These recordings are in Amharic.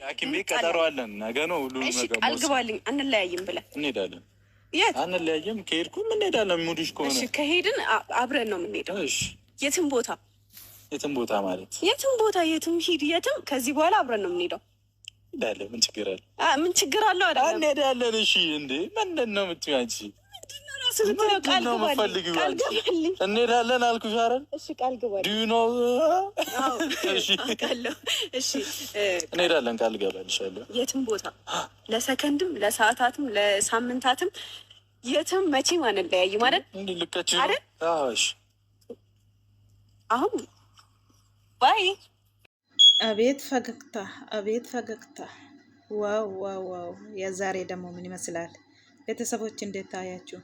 ሐኪም ቤት ቀጠሮ አለን ነገ ነው ሁሉ ነገር። እሺ አልገባልኝ አንለያይም ብለን እንሄዳለን። የት አንለያይም? ከሄድኩም እንሄዳለን። ሙዲሽ ከሆነ እሺ ከሄድን አብረን ነው የምንሄደው። እሺ የትም ቦታ ማለት የትም ቦታ የትም ሂድ የትም ከዚህ በኋላ አብረን ነው የምንሄደው። እንሄዳለን። ምን ችግር አለ? ምን ችግር አለው? አይደለም እንሄዳለን። እሺ እንዴ ምንድን ነው የምትይው አንቺ? እንሄዳለን አልኩሽ አይደል? እሺ ቃል ግባልኝ። ዱ ዩ ኖ? እሺ አውቃለሁ። እሺ እንሄዳለን። ቃል ገባልሻለሁ። የትም ቦታ ለሰከንድም ለሰዓታትም ለሳምንታትም የትም መቼም አንለያይም ማለት እንዴ? ልከች አይደል? አዎ እሺ አሁን ባይ። አቤት ፈገግታ፣ አቤት ፈገግታ! ዋው ዋው ዋው! የዛሬ ደግሞ ምን ይመስላል? ቤተሰቦች እንዴት ታያችሁ?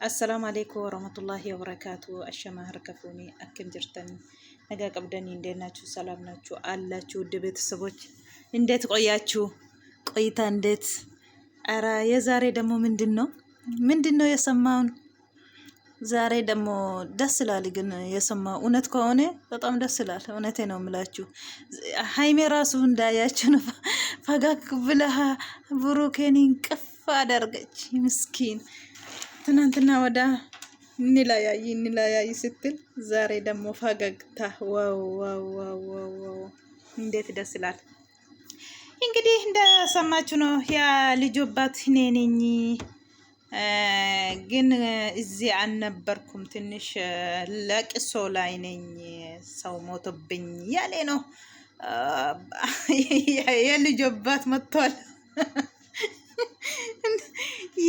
አሰላሙ አለይኩም ወረህመቱላሂ ወበረካቱ። አሸማህር ከፉኒ አክም ጅርተን ነገ ቀብደኒ እንዴት ናችሁ? ሰላም ናችሁ አላችሁ? ውድ ቤተሰቦች እንዴት ቆያችሁ? ቆይታ እንዴት? አረ የዛሬ ደግሞ ምንድን ነው የሰማውን? ዛሬ ደግሞ ደስ ይላል። ግን የሰማው እውነት ከሆነ በጣም ደስ ይላል። እውነቴ ነው የምላችሁ። ሀይሜ ራሱ እንዳያችሁ ነው ፈገግ ብለህ ብሩኬን ቅፍ አደረገች። ምስኪን ትናንትና ወዳ እንለያይ ስትል ዛሬ ደግሞ ፈገግታ። ዋው ዋው ዋው ዋው! እንዴት ደስ ይላል። እንግዲህ እንደሰማችሁ ነው ያ ልጅ አባት እኔ ነኝ፣ ግን እዚህ አልነበርኩም፣ ትንሽ ለቅሶ ላይ ነኝ፣ ሰው ሞቶብኝ ያለ ነው። የልጅ አባት መጥቷል።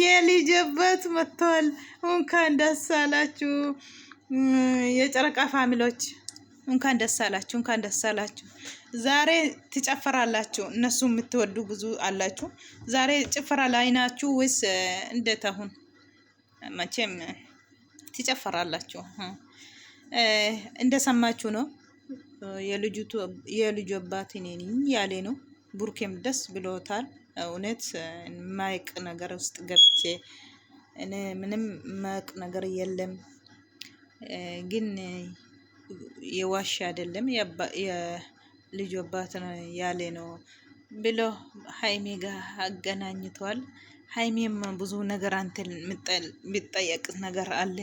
የልጅ አባት መጥቷል። እንኳን ደስ አላችሁ የጨረቃ ፋሚሊዎች፣ እንኳን ደስ አላችሁ፣ እንኳን ደስ አላችሁ። ዛሬ ትጨፈራላችሁ። እነሱ የምትወዱ ብዙ አላችሁ። ዛሬ ጭፈራ ላይ ናችሁ ወይስ እንዴት? አሁን መቼም ትጨፈራላችሁ። እንደሰማችሁ ነው የልጁ አባት እኔ ነኝ ያለ ነው። ቡርኬም ደስ ብሎታል። እውነት ማይቅ ነገር ውስጥ ገብቼ እኔ ምንም ማይቅ ነገር የለም፣ ግን የዋሻ አይደለም የልጁ አባት ነው ያለ ነው ብሎ ሀይሜ ጋር አገናኝቷል። ሀይሜም ብዙ ነገር አንተን የሚጠየቅ ነገር አለ፣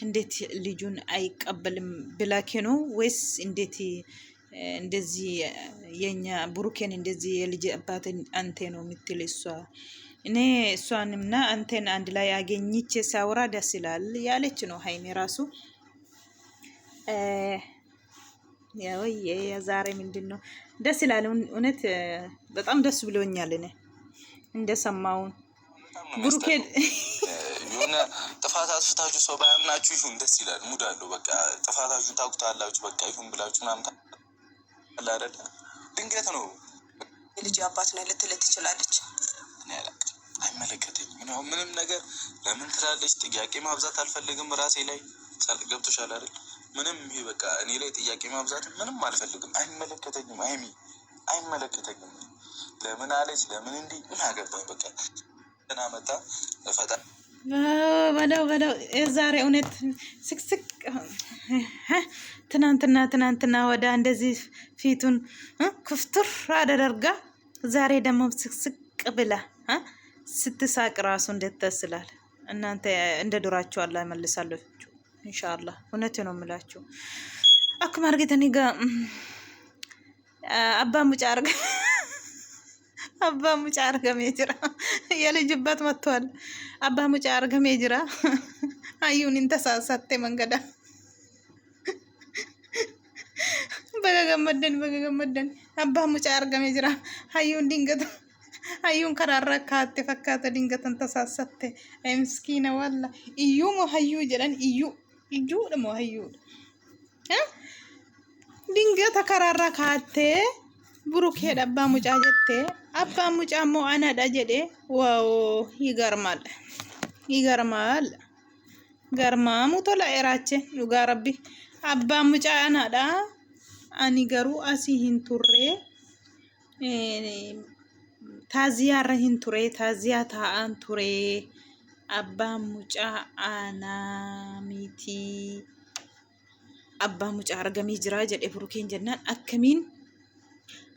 እንዴት ልጁን አይቀበልም ብላኬ ነው ወይስ እንዴት እንደዚህ የኛ ብሩኬን እንደዚህ የልጅ አባት አንተ ነው የምትል እሷ። እኔ እሷንምና አንተን አንድ ላይ አገኝቼ ሳውራ ደስ ይላል ያለች ነው ሀይሜ ራሱ። ያው የዛሬ ምንድን ነው ደስ ይላል። እውነት በጣም ደስ ብሎኛል። እኔ እንደሰማውን ብሩኬን የሆነ ጥፋት አጥፍታችሁ ሰው ባያምናችሁ ይሁን ደስ ይላል። ሙድ አለው። በቃ ጥፋታችሁን ታውቁታላችሁ። በቃ ይሁን ብላችሁ ምናምን አላረደ ድንገት ነው የልጅ አባት ነው ልትል ትችላለች። እኔ አላውቅም፣ አይመለከተኝም። ምንም ነገር ለምን ትላለች? ጥያቄ ማብዛት አልፈልግም ራሴ ላይ ገብቶሻል አይደል? ምንም ይሄ በቃ እኔ ላይ ጥያቄ ማብዛት ምንም አልፈልግም። አይመለከተኝም። አይመለከተኝም። ለምን አለች ለምን እንዲህ ምን አገባኝ? በቃ ተናመጣ ፈጣ በለው ዛሬ እውነት ስቅስቅ ትናንትና ወዳ እንደዚህ ፊቱን ክፍቱር አደረጋ። ዛሬ ደግሞ ስቅስቅ ብላ ስትሳቅ ራሱ እንዴት ደስ ይላል። እናንተ እንደ ዱራችሁ አላህ ይመልሳላችሁ ኢንሻአላህ። እውነት ነው የምላችሁ። አክም አርገተኒ ጋ አባ ሙጫ አርገሜ ጅራ የልጅበት መጥቷል። አባ ሙጫ አርገሜ ጅራ አዩን እንተሳሳተ መንገዳ በገገመደን አባ ሙጫ አርገሜ ጅራ አዩን ድንገት አዩን ከራራ ካቴ ፈካተ ድንገትን ተሳሳተ። አይ ምስኪና ዋላ እዩ ሀዩ ጀለን እዩ ደሞ ሀዩ ድንገት ከራራ ካቴ ብሩክ ሄደ አባ ሙጫ ጀቴ አባ ሙጫ ሞ አናዳ ጀዴ። ዋው ይገርማል። ገርማሙ ቶላ ኤራቼ ዩጋ ረቢ አባ ሙጫ አናዳ አኒ ገሩ አሲ ሂንቱሬ ታዚያ ረሂን ቱሬ ታዚያ ታአን ቱሬ አባ ሙጫ አናሚቲ አባ ሙጫ አርገሚ ጅራ ጀዴ ብሩኬን ጀናን አከሚን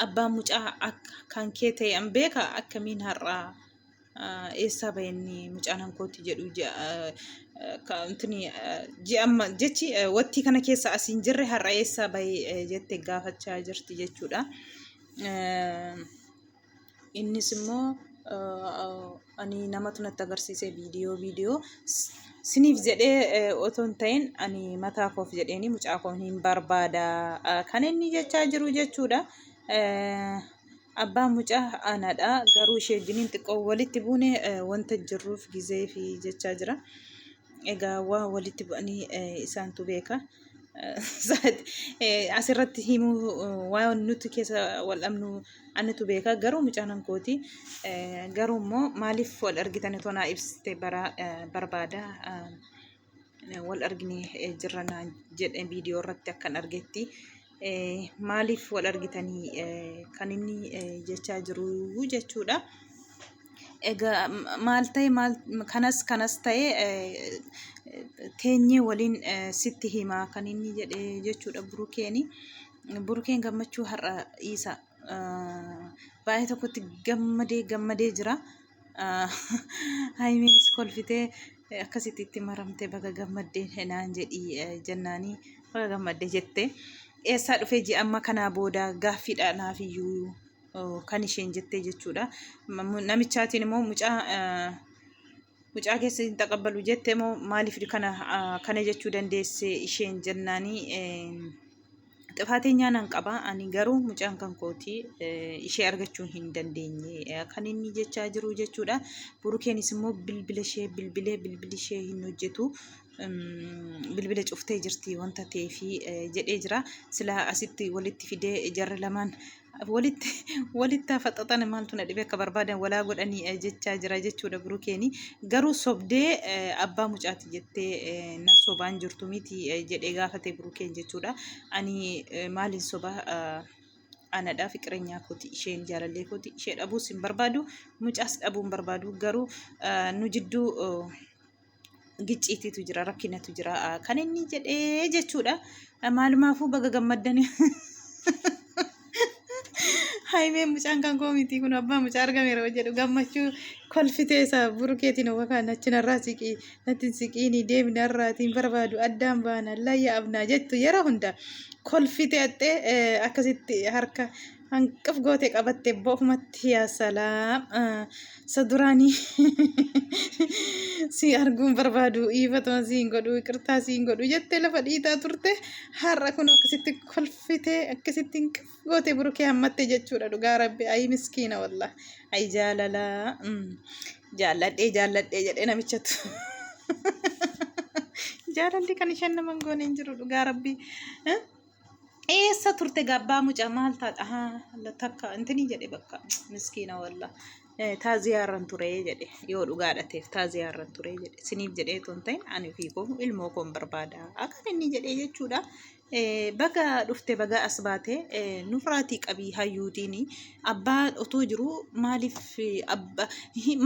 abbaan mucaa kan kee ta'e an beeka akkamiin har'a eessaa bahinni mucaan hankooti jedhu kantini ji'amma jechi watti kana keessa asiin jirre har'a eessaa bahee jette gaafachaa jirti jechuudha. Innis immoo ani namatu natti agarsiise viidiyoo siniif jedhee otoo hin ta'in ani mataa koof jedheeni mucaa koo hin barbaada kan inni jechaa jiru jechuudha. Abbaan mucaa anaadha garuu ishee wajjiniin xiqqoo walitti buune wanta jirruuf gizee fi jechaa jira. Egaa waa walitti bu'anii isaantu beeka. Asirratti himuu waan nuti keessa wal dhabnu anatu beeka garuu mucaan hankooti. Garuu immoo maaliif wal argitan otoo naa ibsite barbaada. Wal argine jirra naan jedhe viidiyoo irratti akkan argetti. Maaliif wal argitanii kan inni jechaa jiru jechuudha. Egaa maal ta'e kanas ta'e teenyee waliin sitti himaa kan inni jedhe jechuudha. Burukeen gammachuu har'a isa baay'ee tokkotti gammadee jira. Haayimiinis kolfitee akkasitti itti maramtee baga gammaddee naan jedhii jennaanii baga gammaddee jette. Eessaa dhufee ji'a amma kanaa booda gaaffiidha naaf iyyuu kan isheen jettee jechuudha. Namichaatiin immoo mucaa keessa hin taqabbalu jette immoo maaliif kana jechuu dandeesse isheen jennaanii xifaateenya nan qaba ani garuu mucaan kan kooti ishee argachuu hin dandeenye kan inni jechaa jiru jechuudha. Burukeenis immoo bilbila ishee hin hojjetu. Bilbila cuftee jirti wanta ta'eefi jedhee jira. Sila asitti walitti fidee jarri lamaan walitti hafaxaxan maaltu na dhibe akka barbaadan walaa godhanii jechaa jira jechuudha. Burukeeni garuu sobdee abbaa mucaati jettee na sobaan jirtu miti jedhee gaafate Burukeen jechuudha. Ani maaliin soba anadhaa fiqireenyaa kooti isheen jaalallee kooti ishee dhabuus hin barbaadu mucaas dhabuu hin barbaadu garuu nu jidduu gicciitiitu jira rakkinatu jira kan inni jedhee jechuudha. Maalumaafuu baga gammaddanii. Haayimeen mucaan kan koo miti kun abbaa mucaa argameera jedhu gammachuu kolfitee isaa Burukeetiin wakaan achinarraa siqii natti siqiini deemni irraatiin barbaadu addaan baana layya abnaa jettu yeroo hunda kolfitee attee akkasitti harka hanqaf goote qabatte boofumatti yaa salaam saduraanii si arguun barbaadu ifatuma siin godhu iqirtaa siin godhu jettee lafa dhiitaa turte har'a kun akkasitti kolfitee akkasitti goote Burukee hammatte jechuudha. Dhugaa rabbi ayi miskiina wallah ayi jaaladhee jedhee namichatu jaalalli kan isheen nama goone hin jiru dhugaa rabbi. Eessa turte gabbaa mucaa maal taadha takka intini jedhe bakka miskiina wallah taaziyaaran ture jedhe yoo dhugaadhateef taaziyaaran ture jedhe siniif jedhee ton ta'in ani fi koo ilmoo koon barbaada akka inni jedhee jechuudha. Baga dhufte baga as baate nufraatii qabii hayyuutiin abbaa otoo jiru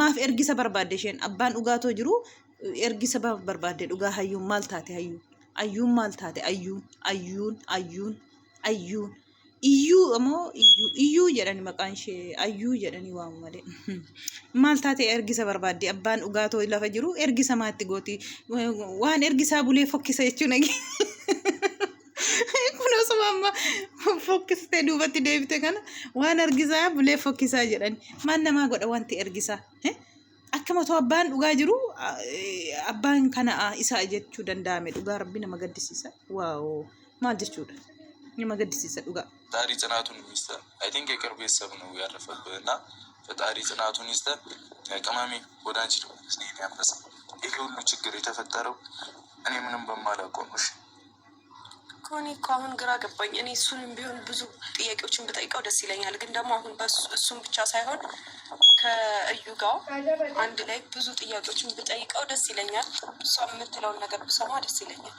maaf ergisa barbaadde isheen abbaan dhugaatoo jiru ergisa barbaadde dhugaa hayyuun maal taate hayyuun maal taate ayyuun iyyuu ammoo iyyuu jedhani maqaan ishee ayyuu jedhani waamu malee maal taate ergisa barbaadde abbaan dhugaatoo lafa jiru ergisa maatti gooti waan ergisaa bulee fokkisa jechuun kun osoo amma fokkistee duubatti deebite kana waan ergisaa bulee fokkisaa jedhani maan namaa godha wanti ergisaa akkuma too abbaan dhugaa jiru abbaan kana isaa jechuu danda'ame dhugaa rabbi nama gaddisiisa waaw maal jechuudha nama gaddisiisa dhugaa. ፈጣሪ ጽናቱን ይስጠን። አይ ቲንክ የቅርብ ቤተሰብ ነው ያረፈብህ እና ፈጣሪ ጽናቱን ይስጠን። ቅመሜ ወደ አንቺ ነው ስኔን ያመሰ ይህ ሁሉ ችግር የተፈጠረው እኔ ምንም በማላውቀው ነው። እኔ እኮ አሁን ግራ ገባኝ። እኔ እሱንም ቢሆን ብዙ ጥያቄዎችን ብጠይቀው ደስ ይለኛል፣ ግን ደግሞ አሁን እሱም ብቻ ሳይሆን ከእዩ ጋር አንድ ላይ ብዙ ጥያቄዎችን ብጠይቀው ደስ ይለኛል። እሷ የምትለውን ነገር ብሰማ ደስ ይለኛል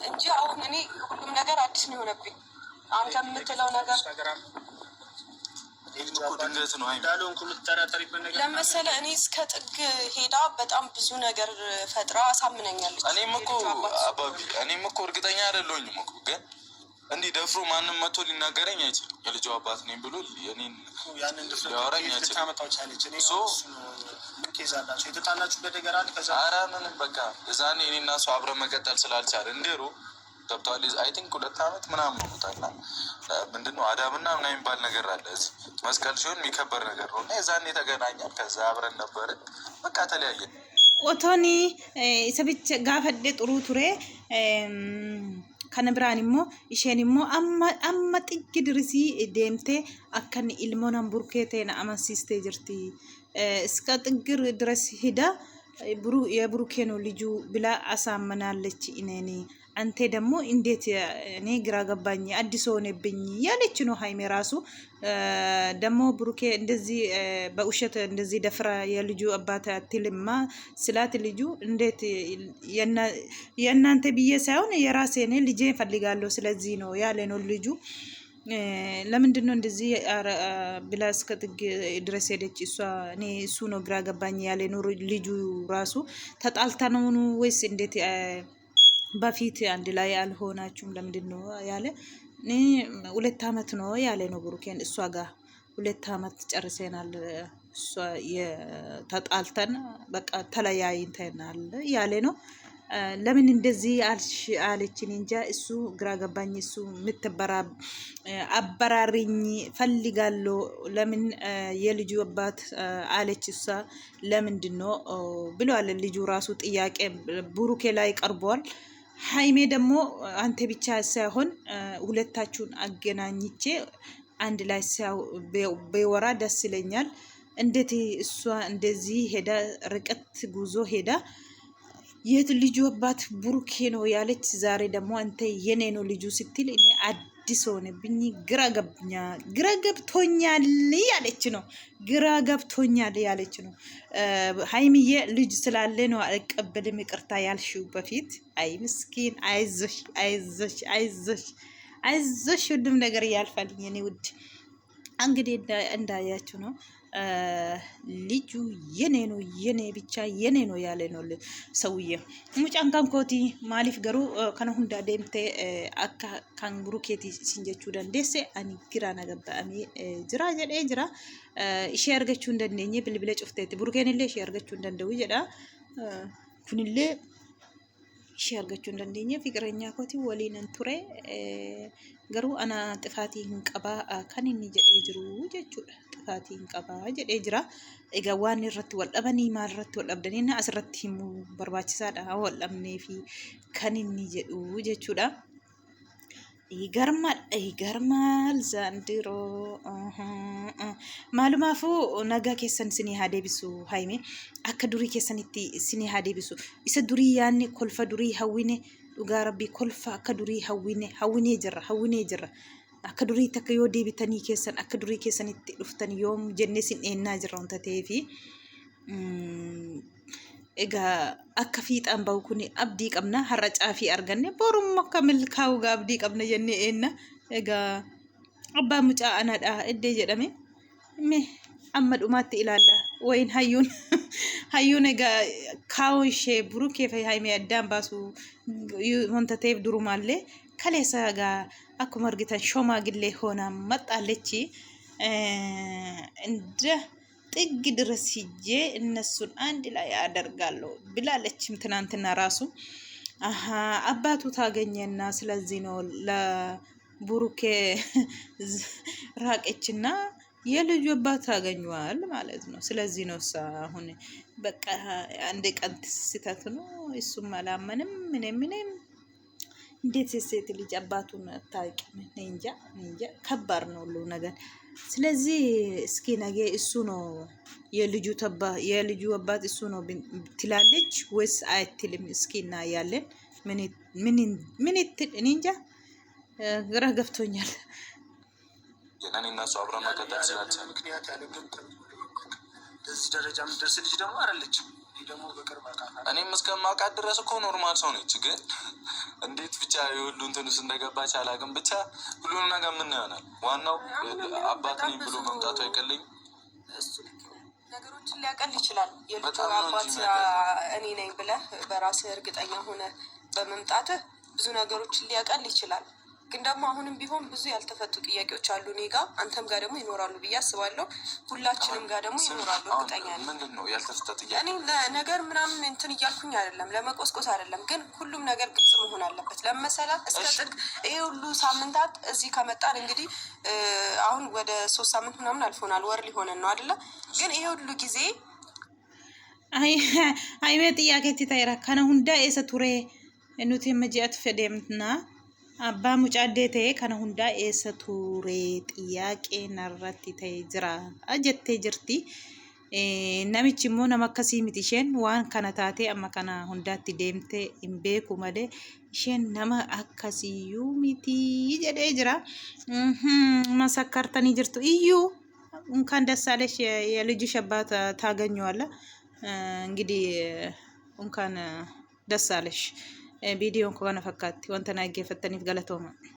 እንጂ አሁን እኔ ሁሉም ነገር አዲስ ነው የሆነብኝ። አንተ የምትለው ነገር ድንገት ነው ለመሰለ እኔ እስከ ጥግ ሄዳ በጣም ብዙ ነገር ፈጥራ አሳምነኛለች። እኔም እኮ እርግጠኛ አይደለሁኝም እኮ ግን እንዲህ ደፍሮ ማንም መቶ ሊናገረኝ አይችልም። የልጁ አባት ነኝ ብሎ እኔን ሊያወራኝ አይችልም። ኧረ ምንም በቃ እዛኔ እኔና እሱ አብረን መቀጠል ስላልቻለ እንዴሮ ገብቷል። አይ ቲንክ 2 ዓመት ምናምን ሆኖታልና ምንድነው አዳምና ምናምን የሚባል ነገር አለ እዚህ መስቀል ሲሆን የሚከበር ነገር ነው። እና የዛኔ ተገናኛል። ከዛ አብረን ነበርን በቃ ተለያየን። ኦቶኒ ሰብች ጋፈደ ጥሩ ቱሬ ከነ ብራን ሞ ኢሼን ሞ አማ ጥግ ድርሲ ዴምቴ አከን ኢልሞናን ቡርኬቴን አማንሲስቴ ጅርቲ እስከ ጥግር ድረስ ሂዳ የብሩኬ ነው ልጁ ብላ አሳመናለች። እኔ አንተ ደግሞ እንዴት እኔ ግራ ገባኝ አዲስ ሆነብኝ ያለች ነው ሃይሜ ራሱ ደግሞ ብሩኬ እንደዚህ በውሸት እንደዚህ ደፍራ የልጁ አባት አትልማ ስላት ልጁ እንዴት የእናንተ ብዬ ሳይሆን የራሴ እኔ ልጄ ፈልጋለሁ ስለዚህ ነው ያለ ነው ልጁ። ለምንድን ነው እንደዚህ ብላ እስከ ጥግ ድረስ ሄደች እሷ? እኔ እሱ ነው ግራ ገባኝ ያለ ነው ልጁ ራሱ። ተጣልታ ነው ወይስ እንዴት? በፊት አንድ ላይ አልሆናችሁም ለምንድን ነው ያለ? 2 ዓመት ነው ያለ ነው ብሩኬን እሷ ጋር 2 ዓመት ጨርሰናል እሷ ተጣልተን በቃ ተለያይተናል ያለ ነው። ለምን እንደዚህ አለችን እንጃ። እሱ ግራ ገባኝ። እሱ አበራሪኝ ፈልጋለሁ ለምን የልጁ አባት አለች እሷ ለምንድን ነው ብሏል ልጁ ራሱ። ጥያቄ ብሩኬ ላይ ቀርቧል። ሃይሜ ደግሞ አንተ ብቻ ሳይሆን ሁለታችሁን አገናኝቼ አንድ ላይ በወራ ደስ ይለኛል። እንዴት እሷ እንደዚህ ሄዳ ርቀት ጉዞ ሄዳ የት ልጁ አባት ብሩኬ ነው ያለች። ዛሬ ደግሞ አንተ የኔ ነው ልጁ ስትል እኔ አዲስ ሆነብኝ፣ ግራ ገብቶኛል ያለች ነው። ግራ ገብቶኛል ያለች ነው። ሃይሚዬ ልጅ ስላለ ነው አልቀበልም ይቅርታ ያልሽው በፊት። አይ ምስኪን፣ አይዞሽ አይዞሽ አይዞሽ አይዞሽ፣ ሁሉም ነገር ያልፋል የኔ ውድ። እንግዲህ እንዳያችሁ ነው ልጁ የኔ ነው የኔ ብቻ የኔ ነው ያለ ነው ሰውዬ። ሙጫን ካንኮቲ ማሊፍ ገሩ ከነ ሁንዳ ደምቴ አካ ካንጉሩ ኬቲ ሲንጀቹ ደንዴሴ አኒ ግራ ነገባአሚ ጅራ ጀዴ ጅራ ኢሼ አርገቹ እንደነኝ ብልብለ ጩፍቴት ቡሩኬንሌ ኢሼ አርገቹ እንደንደው ይጀዳ ኩንሌ ኢሼ አርገቹ እንደነኝ ፍቅረኛ ኮቲ ወሊነን ቱሬ ገሩ አና ጥፋቲ እንቀባ ከነኒ ጀዴ ጅሩ ጀቹዳ ጥፋቲ እንቀባ ጀዴ ጅራ ኤጋ ዋን irratti wal dhabanii maal irratti wal dhabdanii asirratti himu barbaachisaadha wal dhabnee fi kan inni jedhu jechuudha. ይገርማል ዘንድሮ ማሉማፉ ነጋ ኬሰን ስኒ ሀዴቢሱ ሃይሜ አከ ዱሪ ኬሰንቲ ስኒ ሀዴቢሱ ኢሰ ዱሪ ያኔ ኮልፈ ዱሪ ሀዊኔ ዱጋ ረቢ ኮልፈ አከ ዱሪ ሀዊኔ ጅራ akka durii takka yoo deebitanii keessan akka durii keessanitti dhuftan yoom jennee sin eenyaa jirra wanta ta'eef egaa akka fiixaan bahu kun abdii qabna. Har'a caafii arganne borummoo akka milkaa'u abdii qabna jennee eenna. Egaa abbaa mucaa anaadha eddee jedhame amma dhumaatti ilaalla wayin hayyuun egaa kaawoo ishee Burukee fi Haymee addaan baasu wanta ta'eef durumaallee kaleessa egaa akkuma argitan shomaagillee ሆና መጣለች። እንደ ጥግ ድረስ ሂጄ እነሱን አንድ ላይ አደርጋለሁ ብላለችም ትናንትና ራሱ። አባቱ ታገኘና ስለዚህ ነው ለቡሩኬ ራቀችና የልጁ አባት ታገኘዋል ማለት ነው። ስለዚህ ነው አሁን በቃ አንድ ቀን ስህተት ነው እሱም አላመንም ምንም እንዴት ሴት ልጅ አባቱን አታውቂም? እንጃ ከባድ ነው ሁሉ ነገር። ስለዚህ እስኪ ነገ እሱ ነው የልጁ አባት እሱ ነው ትላለች ወይስ አይትልም? እስኪ እናያለን። ምን እኔ እንጃ ግራ ገብቶኛል። የናኔ እና እሱ አብረን መቀጠል ስላልቻለ ምክንያት ያለ ግን ለዚህ ደረጃ የምትደርስ ልጅ ደግሞ አይደለችም። እኔም እስከማውቃት ድረስ እኮ ኖርማል ሰው ነች። ግን እንዴት ብቻ የሁሉ እንትን ውስጥ እንደገባች አላውቅም። ብቻ ሁሉንም ነገር ምን ይሆናል። ዋናው አባት ነኝ ብሎ መምጣቱ አይቀለኝ። ነገሮችን ሊያቀል ይችላል። የልጁ አባት እኔ ነኝ ብለህ በራስህ እርግጠኛ ሆነ በመምጣትህ ብዙ ነገሮችን ሊያቀል ይችላል። ግን ደግሞ አሁንም ቢሆን ብዙ ያልተፈቱ ጥያቄዎች አሉ እኔ ጋ፣ አንተም ጋር ደግሞ ይኖራሉ ብዬ አስባለሁ። ሁላችንም ጋር ደግሞ ይኖራሉ፣ እርግጠኛ ነኝ። ምንድን ነው ያልተፈታ ጥያቄ? እኔ ለነገር ምናምን እንትን እያልኩኝ አይደለም፣ ለመቆስቆስ አይደለም፣ ግን ሁሉም ነገር ግልጽ መሆን አለበት። ለመሰላ እስከ ጥግ ይሄ ሁሉ ሳምንታት እዚህ ከመጣን እንግዲህ አሁን ወደ 3 ሳምንት ምናምን አልፎናል፣ ወር ሊሆነን ነው አይደለ? ግን ይሄ ሁሉ ጊዜ አይሜ ጥያቄ ትታይራ ከነ ሁንዳ ኤሰ ቱሬ ኑቲ መጂአት ፈደምትና አባ ሙጫዴቴ ከነ ሁንዳ ኤሰ ቱሬ ጥያቄ ነረት ታይ ጅራ አጀቴ ጅርቲ ነሚች ሞ ነመከሲ ሚቲሽን ዋን ከነ ታቴ አማ ከነ ሁንዳቲ ደምቴ ኢምቤኩ መሌ isheen nama akkasiyyuu miti jedhee jira መሰከርተኒ ጅርቱ እዩ እንኳን ደስ አለሽ የልጅሽ አባት ታገኘዋለህ። እንግዲህ እንኳን ደስ አለሽ ቪዲዮን ከሆነ ፈካት ወንተና ገፈተኒፍ ገለቶማ